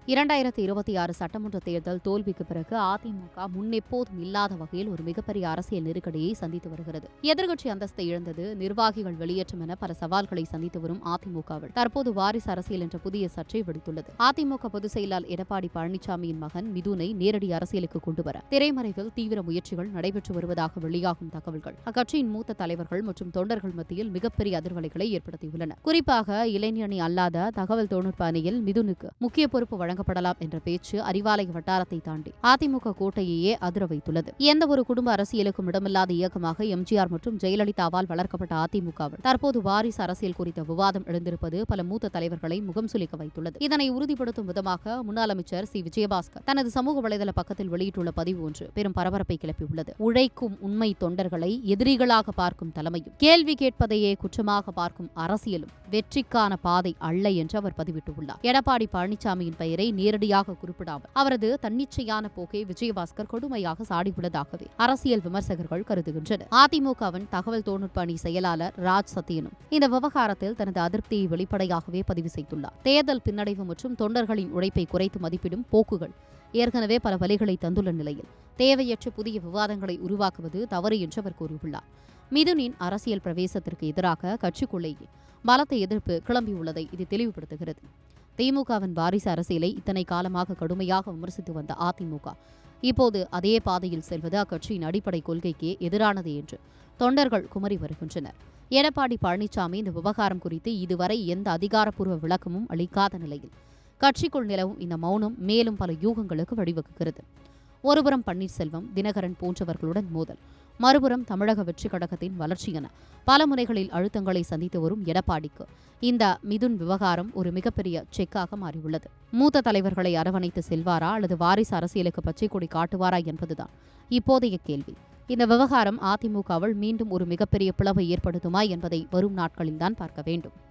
2026 சட்டமன்ற தேர்தல் தோல்விக்கு பிறகு அதிமுக முன்னெப்போதும் இல்லாத வகையில் ஒரு மிகப்பெரிய அரசியல் நெருக்கடியை சந்தித்து வருகிறது. எதிர்க்கட்சி அந்தஸ்தை இழந்தது, நிர்வாகிகள் வெளியேற்றம் என பல சவால்களை சந்தித்து வரும் அதிமுகவில் தற்போது வாரிசு அரசியல் என்ற புதிய சர்ச்சை வெடித்துள்ளது. அதிமுக பொதுச் செயலாளர் எடப்பாடி பழனிசாமியின் மகன் மிதுனை நேரடி அரசியலுக்கு கொண்டுவர திரைமறைவில் தீவிர முயற்சிகள் நடைபெற்று வருவதாக வெளியாகும் தகவல்கள் அக்கட்சியின் மூத்த தலைவர்கள் மற்றும் தொண்டர்கள் மத்தியில் மிகப்பெரிய அதிர்வலைகளை ஏற்படுத்தியுள்ளன. குறிப்பாக இளைஞணி அல்லாத தகவல் தொழில்நுட்ப அணியில் மிதுனுக்கு முக்கிய பொறுப்பு வழங்கப்படலாம் என்ற பேச்சு அறிவாலய வட்டாரத்தை தாண்டி அதிமுக கோட்டையையே அதிர வைத்துள்ளது. எந்த ஒரு குடும்ப அரசியலுக்கும் இடமில்லாத இயக்கமாக எம்ஜிஆர் மற்றும் ஜெயலலிதாவால் வளர்க்கப்பட்ட அதிமுகவில் தற்போது வாரிசு அரசியல் குறித்த விவாதம் எழுந்திருப்பது பல மூத்த தலைவர்களை முகம் சுளிக்க வைத்துள்ளது. இதனை உறுதிப்படுத்தும் விதமாக முன்னாள் அமைச்சர் சி விஜயபாஸ்கர் தனது சமூக வலைதள பக்கத்தில் வெளியிட்டுள்ள பதிவு ஒன்று பெரும் பரபரப்பை கிளப்பியுள்ளது. உழைக்கும் உண்மை தொண்டர்களை எதிரிகளாக பார்க்கும் தலைமையும், கேள்வி கேட்பதையே குற்றமாக பார்க்கும் அரசியலும் வெற்றிக்கான பாதை அல்ல என்று அவர் பதிவிட்டுள்ளார். எடப்பாடி பழனிசாமியின் பெயரை நேரடியாக குறிப்பிடாமல் அவரது தன்னிச்சையான போக்கை விஜயபாஸ்கர் கொடுமையாக சாடியுள்ளதாகவே அரசியல் விமர்சகர்கள் கருதுகின்றனர். அதிமுகவின் தகவல் தொழில்நுட்ப அணி செயலாளர் ராஜ் சத்யனும் இந்த விவகாரத்தில் தனது அதிருப்தியை வெளிப்படையாகவே பதிவு செய்துள்ளார். தேர்தல் பின்னடைவு மற்றும் தொண்டர்களின் உழைப்பை குறைத்து மதிப்பிடும் போக்குகள் ஏற்கனவே பல வழிகளை தந்துள்ள நிலையில் தேவையற்ற புதிய விவாதங்களை உருவாக்குவது தவறு என்று அவர் கூறியுள்ளார். மிதுனின் அரசியல் பிரவேசத்திற்கு எதிராக கட்சிக்குள்ளேயே பலத்த எதிர்ப்பு கிளம்பியுள்ளதை இது தெளிவுபடுத்துகிறது. திமுகவின் வாரிசு அரசியலை இத்தனை காலமாக கடுமையாக விமர்சித்து வந்த அதிமுக இப்போது அதே பாதையில் செல்வது அக்கட்சியின் அடிப்படை கொள்கைக்கே எதிரானது என்று தொண்டர்கள் குமரி வருகின்றனர். எடப்பாடி பழனிசாமி இந்த விவகாரம் குறித்து இதுவரை எந்த அதிகாரப்பூர்வ விளக்கமும் அளிக்காத நிலையில் கட்சிக்குள் நிலவும் இந்த மௌனம் மேலும் பல யூகங்களுக்கு வழிவகுக்கிறது. ஒருபுறம் பன்னீர்செல்வம், தினகரன் போன்றவர்களுடன் மோதல், மறுபுறம் தமிழக வெற்றி கழகத்தின் வளர்ச்சி என பல முனைகளில் அழுத்தங்களை சந்தித்து வரும் எடப்பாடிக்கு இந்த மிதுன் விவகாரம் ஒரு மிகப்பெரிய செக்காக மாறியுள்ளது. மூத்த தலைவர்களை அரவணைத்து செல்வாரா அல்லது வாரிசு அரசியலுக்கு பச்சை கொடி காட்டுவாரா என்பதுதான் இப்போதைய கேள்வி. இந்த விவகாரம் அதிமுகவில் மீண்டும் ஒரு மிகப்பெரிய பிளவை ஏற்படுத்துமா என்பதை வரும் நாட்களில்தான் பார்க்க வேண்டும்.